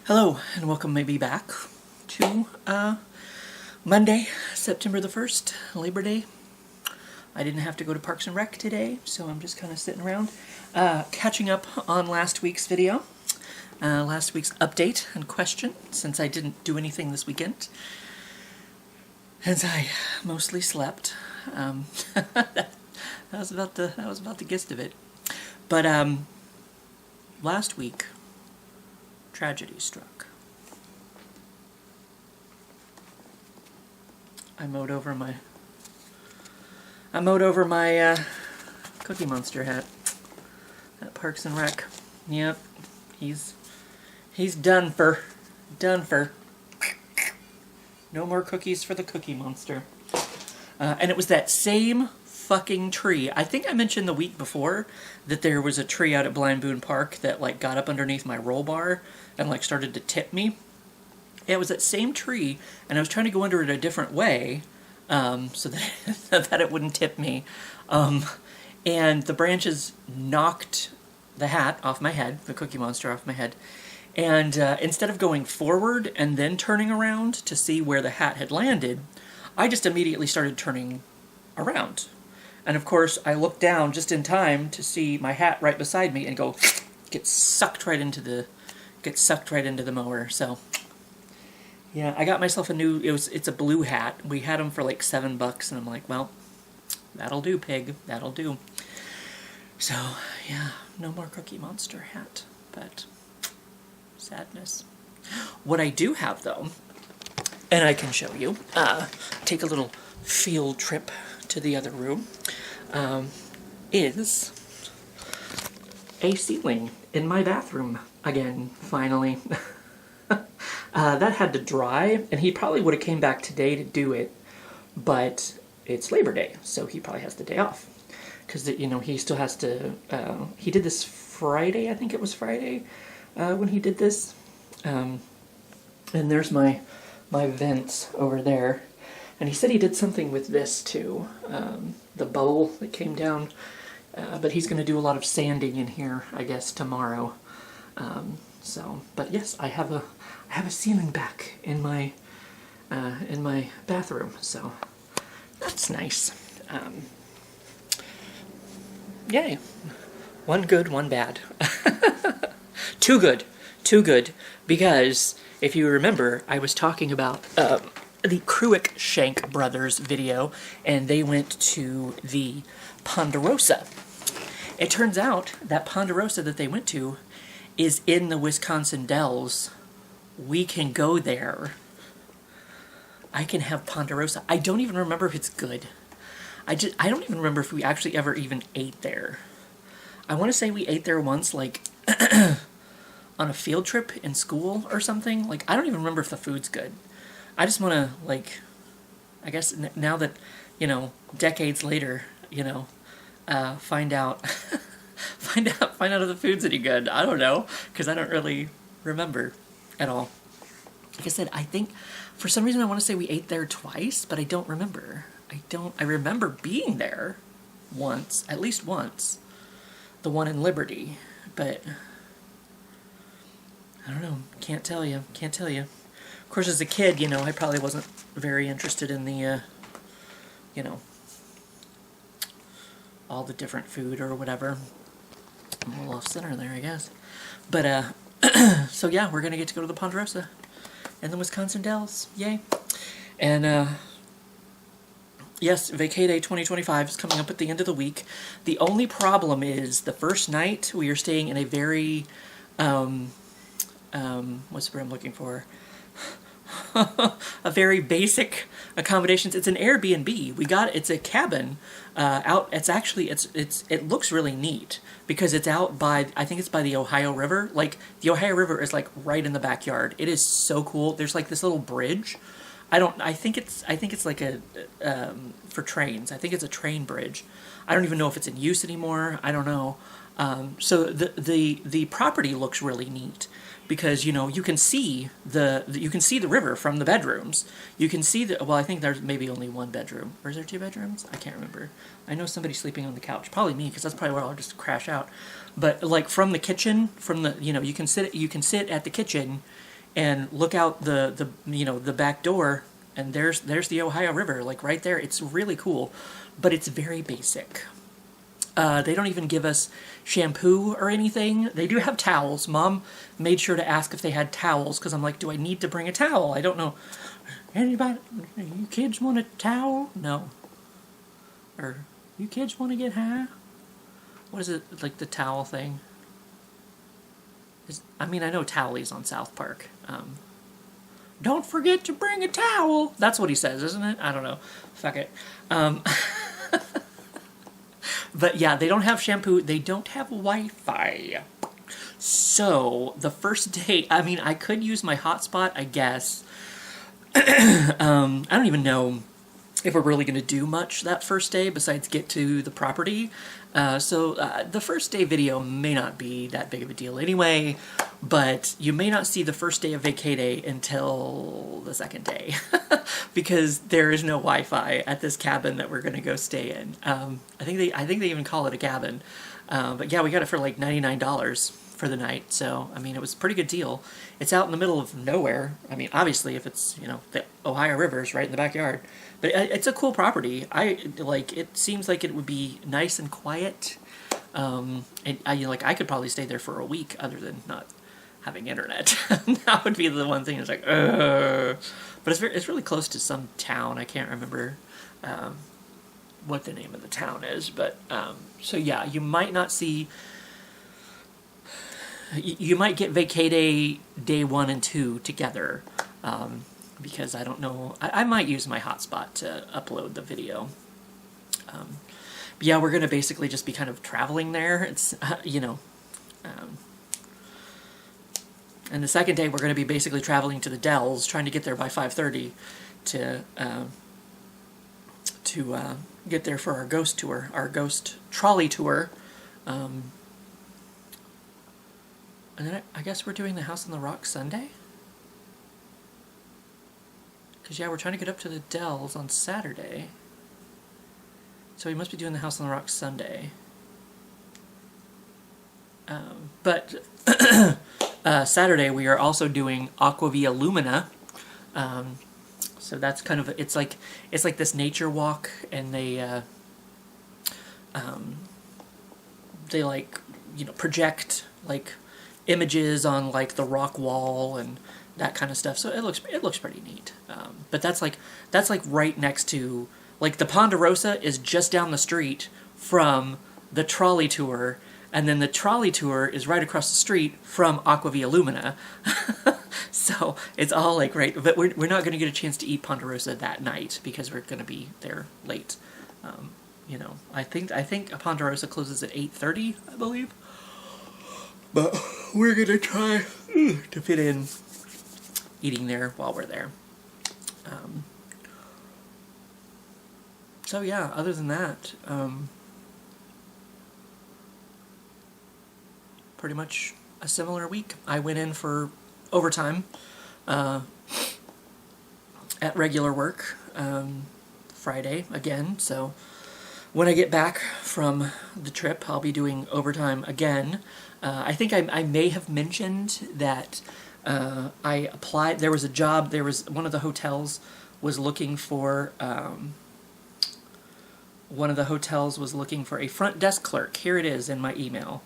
Hello, and welcome maybe back to Monday, September the 1st, Labor Day. I didn't have to go to Parks and Rec today, so I'm just kind of sitting around catching up on last week's video, last week's update and question, since I didn't do anything this weekend, since I mostly slept. That was about the gist of it. But last week, tragedy struck. I mowed over my Cookie Monster hat at Parks and Rec. Yep, he's done for. No more cookies for the Cookie Monster. And it was that same fucking tree. I think I mentioned the week before that there was a tree out at Blind Boone Park that like got up underneath my roll bar and like started to tip me. It was that same tree, and I was trying to go under it a different way so that that it wouldn't tip me. And the branches knocked the hat off my head, the Cookie Monster off my head. And instead of going forward and then turning around to see where the hat had landed, I just immediately started turning around. And of course, I looked down just in time to see my hat right beside me and go get sucked right into the mower. So yeah, I got myself a new. It's a blue hat. We had them for like $7, and I'm like, well, that'll do, pig. That'll do. So yeah, no more Cookie Monster hat, but sadness. What I do have though, and I can show you. Take a little field trip to the other room. Is a ceiling in my bathroom again, finally. That had to dry, and he probably would have came back today to do it, but it's Labor Day, so he probably has the day off. Because, you know, he still has to, he did this Friday, I think it was Friday, when he did this. And there's my vents over there. And he said he did something with this too, the bowl that came down. But he's going to do a lot of sanding in here, I guess, tomorrow. But yes, I have a ceiling back in my bathroom, so that's nice. Yay! One good, one bad. Too good, because if you remember, I was talking about the Cruikshank brothers video, and they went to the Ponderosa. It turns out that Ponderosa that they went to is in the Wisconsin Dells. We can go there. I can have Ponderosa. I don't even remember if it's good. I don't even remember if we actually ever even ate there. I want to say we ate there once, like on a field trip in school or something. Like, I don't even remember if the food's good. I just want to, like, I guess now that, you know, decades later, you know, find out find out if the food's any good. I don't know, because I don't really remember at all. Like I said, I think for some reason I want to say we ate there twice, but I don't remember. I remember being there once, at least once, the one in Liberty, but I don't know. Can't tell you. Of course, as a kid, you know, I probably wasn't very interested in the, you know, all the different food or whatever. I'm a little off center there, I guess. But, so yeah, we're going to get to go to the Ponderosa and the Wisconsin Dells. Yay. And, yes, Vacay Day 2025 is coming up at the end of the week. The only problem is the first night we are staying in a very, what's the word I'm looking for? A very basic accommodations. It's an Airbnb. It's a cabin out. It looks really neat because it's out by, I think it's by the Ohio River. Like, the Ohio River is like right in the backyard. It is so cool. There's like this little bridge. I think it's like a for trains. I think it's a train bridge. I don't even know if it's in use anymore. I don't know. So the property looks really neat. Because, you know, you can see the river from the bedrooms. You can see well, I think there's maybe only one bedroom. Or is there two bedrooms? I can't remember. I know somebody sleeping on the couch. Probably me, because that's probably where I'll just crash out. But like from the kitchen, you can sit at the kitchen and look out the the back door, and there's the Ohio River, like right there. It's really cool, but it's very basic. They don't even give us shampoo or anything. They do have towels. Mom made sure to ask if they had towels, because I'm like, do I need to bring a towel? I don't know. Anybody, you kids want a towel? No. Or, you kids want to get high? What is it, like the towel thing? I mean, I know Towley's on South Park. Don't forget to bring a towel. That's what he says, isn't it? I don't know. Fuck it. But yeah, they don't have shampoo. They don't have Wi-Fi. So, the first day, I mean, I could use my hotspot, I guess. I don't even know if we're really going to do much that first day besides get to the property. So the first day video may not be that big of a deal anyway, but you may not see the first day of vacay day until the second day because there is no Wi-Fi at this cabin that we're going to go stay in. I think they even call it a cabin. But yeah, we got it for like $99 for the night. So, I mean, it was a pretty good deal. It's out in the middle of nowhere. I mean, obviously, if it's, the Ohio River's right in the backyard. But it's a cool property. It seems like it would be nice and quiet. And I could probably stay there for a week other than not having internet. That would be the one thing that's like, ugh. But it's really close to some town. I can't remember what the name of the town is. But, so yeah, you might not see... You might get vacay day 1 and 2 together, because I don't know. I might use my hotspot to upload the video. But yeah, we're going to basically just be kind of traveling there. It's, and the second day we're going to be basically traveling to the Dells, trying to get there by 5:30 to get there for our ghost tour, our ghost trolley tour. And then I guess we're doing the House on the Rock Sunday? Because, yeah, we're trying to get up to the Dells on Saturday. So we must be doing the House on the Rock Sunday. But Saturday we are also doing Aquavia Lumina. So that's kind of, it's like this nature walk, and they project, images on the rock wall and that kind of stuff. So it looks pretty neat. But that's right next to the Ponderosa is just down the street from the trolley tour, and then the trolley tour is right across the street from Aquavia Lumina. So it's all right, but we're not going to get a chance to eat Ponderosa that night because we're going to be there late. I think Ponderosa closes at 8:30, I believe. But we're going to try to fit in eating there while we're there. So yeah, other than that, pretty much a similar week. I went in for overtime at regular work Friday again, so when I get back from the trip, I'll be doing overtime again. I think I may have mentioned that I applied. There was a job. There was one of the hotels was looking for a front desk clerk. Here it is in my email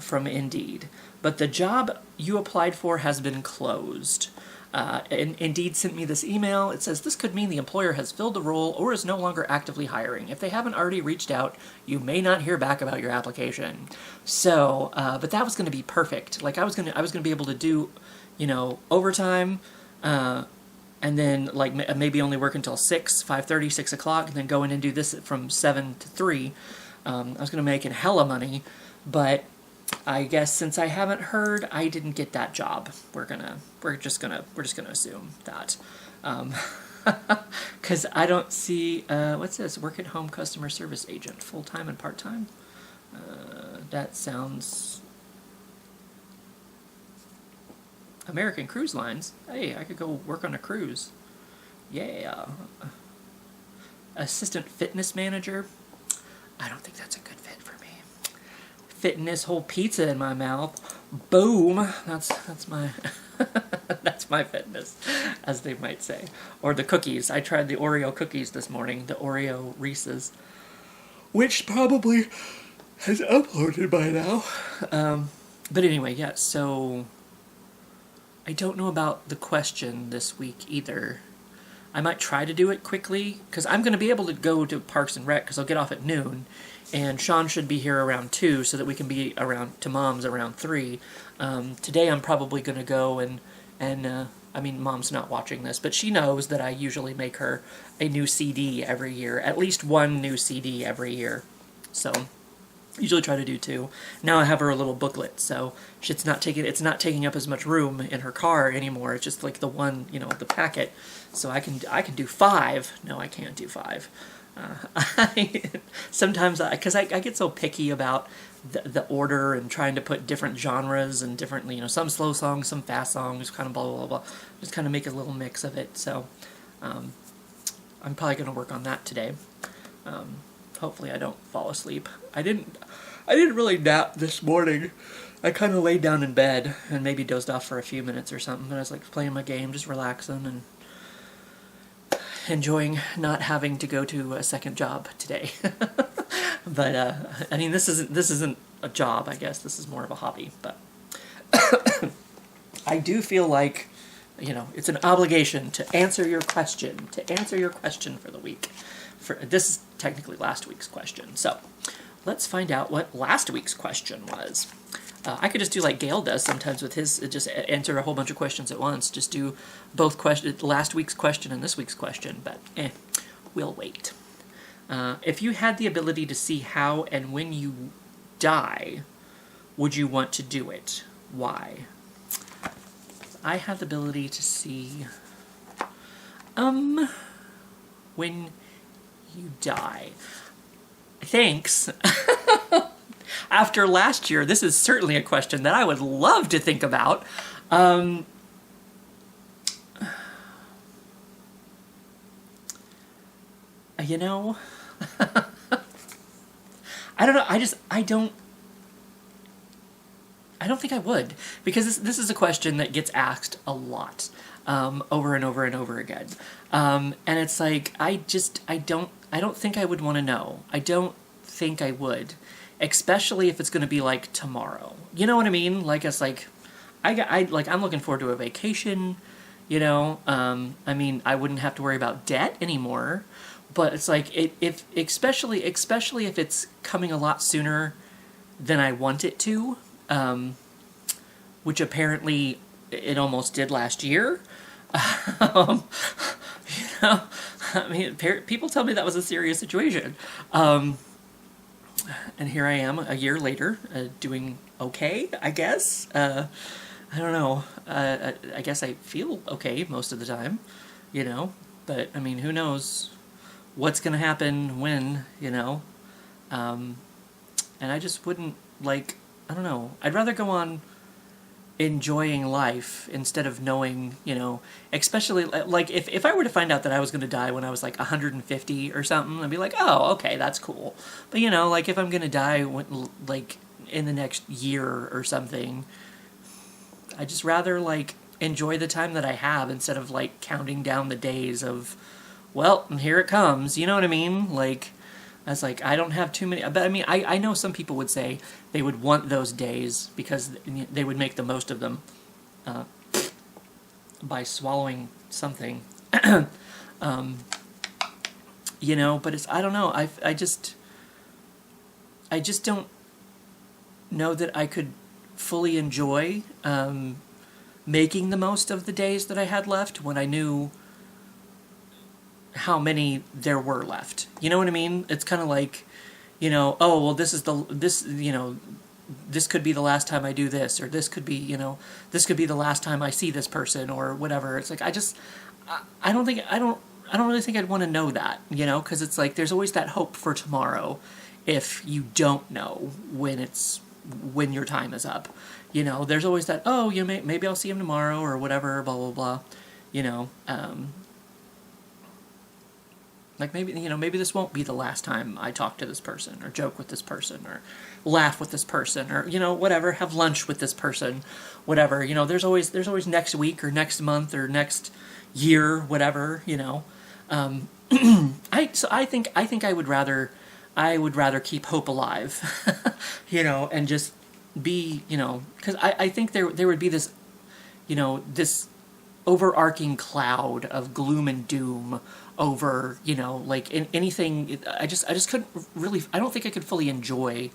from Indeed. But the job you applied for has been closed. And Indeed sent me this email. It says, this could mean the employer has filled the role or is no longer actively hiring. If they haven't already reached out, you may not hear back about your application. So, but that was going to be perfect. I was going to be able to do, overtime, and then maybe only work until 5:30, 6 o'clock, and then go in and do this from 7 to 3. I was going to make hella money, but I guess since I haven't heard, I didn't get that job. We're just gonna assume that, because I don't see what's this? Work at home customer service agent, full-time and part-time. That sounds American Cruise Lines. Hey, I could go work on a cruise. Yeah. Assistant fitness manager. I don't think that's a good fit for me. Fitting this whole pizza in my mouth. Boom. That's my that's my fitness, as they might say. Or the cookies. I tried the Oreo cookies this morning, the Oreo Reese's, which probably has uploaded by now. But anyway, yeah, so I don't know about the question this week either. I might try to do it quickly, because I'm going to be able to go to Parks and Rec, because I'll get off at noon, and Sean should be here around 2, so that we can be around to Mom's around 3. Today I'm probably going to go and I mean, Mom's not watching this, but she knows that I usually make her a new CD every year, at least one new CD every year. So usually try to do 2. Now I have her a little booklet, so it's not taking up as much room in her car anymore. It's just like the one, the packet. So I can do 5. No, I can't do 5. Sometimes because I get so picky about the order and trying to put different genres and different, some slow songs, some fast songs, kind of blah blah blah. Just kind of make a little mix of it. So I'm probably going to work on that today. Hopefully I don't fall asleep. I didn't really nap this morning. I kind of laid down in bed and maybe dozed off for a few minutes or something. But I was like playing my game, just relaxing and enjoying not having to go to a second job today. But I mean, this isn't a job. I guess this is more of a hobby. But I do feel like it's an obligation to answer your question for the week. This is technically last week's question. So let's find out what last week's question was. I could just do like Gail does sometimes with his, just answer a whole bunch of questions at once. Just do both last week's question and this week's question, but we'll wait. If you had the ability to see how and when you die, would you want to do it? Why? I have the ability to see when you die. Thanks. After last year, this is certainly a question that I would love to think about. I don't know. I don't think I would, because this is a question that gets asked a lot, over and over and over again. And it's like, I don't think I would want to know. I don't think I would. Especially if it's going to be like tomorrow. You know what I mean? Like, it's like, I'm looking forward to a vacation, I mean, I wouldn't have to worry about debt anymore, but it's like, especially if it's coming a lot sooner than I want it to, which apparently it almost did last year. I mean, people tell me that was a serious situation. And here I am a year later, doing okay, I guess. I don't know. I guess I feel okay most of the time, But, I mean, who knows what's going to happen when, And I just wouldn't, I don't know. I'd rather go on enjoying life instead of knowing, especially if I were to find out that I was going to die when I was 150 or something, I'd be like, oh, okay, that's cool. But if I'm going to die in the next year or something, I'd just rather enjoy the time that I have instead of counting down the days of, well, here it comes. You know what I mean? I was like, I don't have too many, but I mean, I know some people would say they would want those days because they would make the most of them by swallowing something, but it's, I don't know, I just don't know that I could fully enjoy making the most of the days that I had left when I knew how many there were left. You know what I mean? It's kind of like, oh, well, this could be the last time I do this, or this could be, this could be the last time I see this person, or whatever. It's like, I don't really think I'd want to know that, because it's like, there's always that hope for tomorrow if you don't know when your time is up. There's always that, oh, maybe I'll see him tomorrow, or whatever, blah, blah, blah, Like maybe, maybe this won't be the last time I talk to this person or joke with this person or laugh with this person or, whatever, have lunch with this person, whatever. There's always next week or next month or next year, whatever, I think I would rather keep hope alive, and just be, because I think there would be this, this overarching cloud of gloom and doom over, like in anything. I just couldn't really, I don't think I could fully enjoy,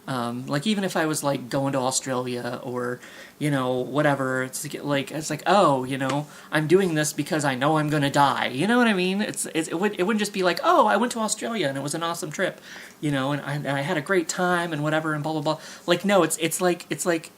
like even if I was like going to Australia or, whatever, it's like, oh, I'm doing this because I know I'm going to die. You know what I mean? It wouldn't just be like, oh, I went to Australia and it was an awesome trip, and I had a great time and whatever and blah, blah, blah. Like, no, it's like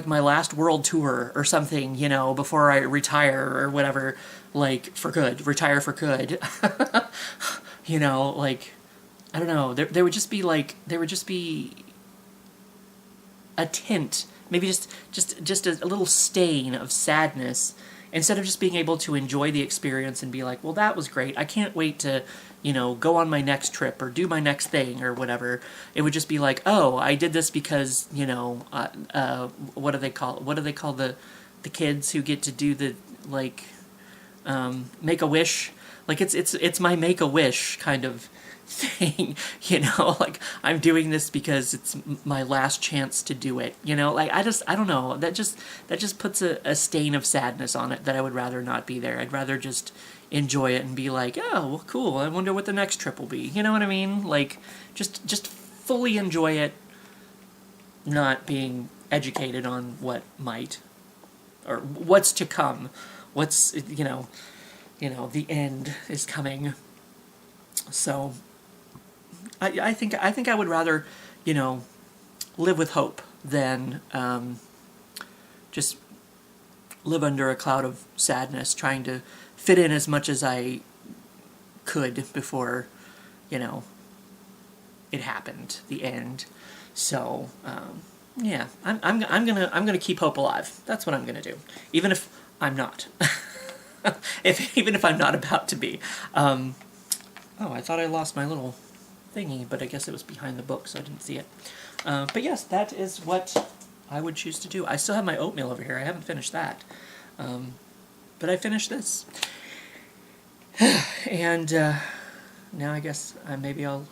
my last world tour or something, before I retire or whatever, like for good, retire for good. Like, I don't know, there would just be a tint, maybe just a little stain of sadness, instead of just being able to enjoy the experience and be like, well, that was great, I can't wait to, go on my next trip or do my next thing or whatever. It would just be like, oh, I did this because, what do they call the kids who get to do the, like, make a wish? Like, it's my make a wish kind of thing, like I'm doing this because it's my last chance to do it, like I don't know, that just puts a stain of sadness on it that I would rather not be there. I'd rather just enjoy it and be like, oh, well, cool, I wonder what the next trip will be, you know what I mean? Like, just fully enjoy it, not being educated on what might, or what's to come, what's, the end is coming. So I think I would rather, live with hope than just live under a cloud of sadness, trying to fit in as much as I could before, it happened, the end. So yeah, I'm gonna keep hope alive. That's what I'm gonna do, even if I'm not. Even if I'm not about to be. Oh, I thought I lost my little thingy, but I guess it was behind the book, so I didn't see it. But yes, that is what I would choose to do. I still have my oatmeal over here. I haven't finished that. But I finished this. And now I guess maybe I'll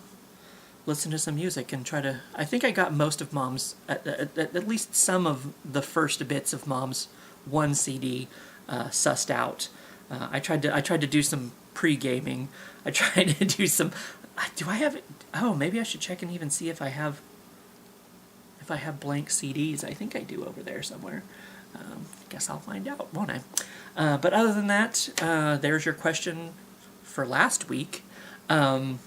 listen to some music and try to... I think I got most of Mom's... At least some of the first bits of Mom's one CD sussed out. I tried to do some pre-gaming. I tried to do some... Do I have it? Oh, maybe I should check and even see if I have blank CDs. I think I do over there somewhere. Guess I'll find out, won't I? But other than that, there's your question for last week. And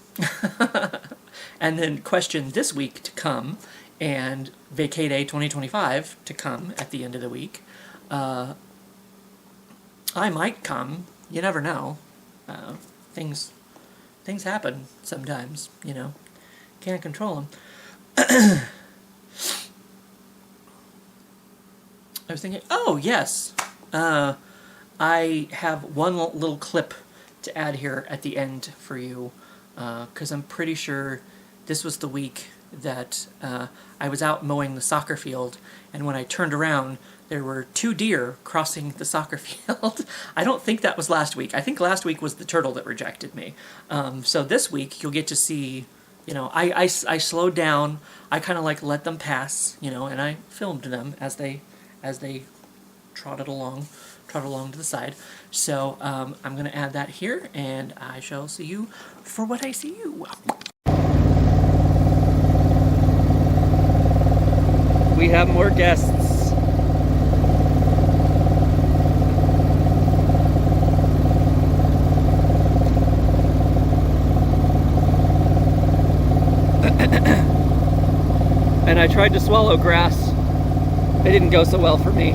then question this week to come, and Vacay 2025 to come at the end of the week. I might come. You never know. Things happen sometimes, Can't control them. I was thinking, oh, yes. I have one little clip to add here at the end for you, because I'm pretty sure this was the week that I was out mowing the soccer field, and when I turned around, there were 2 deer crossing the soccer field. I don't think that was last week. I think last week was the turtle that rejected me. So this week, you'll get to see, I slowed down. I kind of like let them pass, and I filmed them as they trotted along to the side. So I'm going to add that here, and I shall see you for what I see you. We have more guests. And I tried to swallow grass. It didn't go so well for me.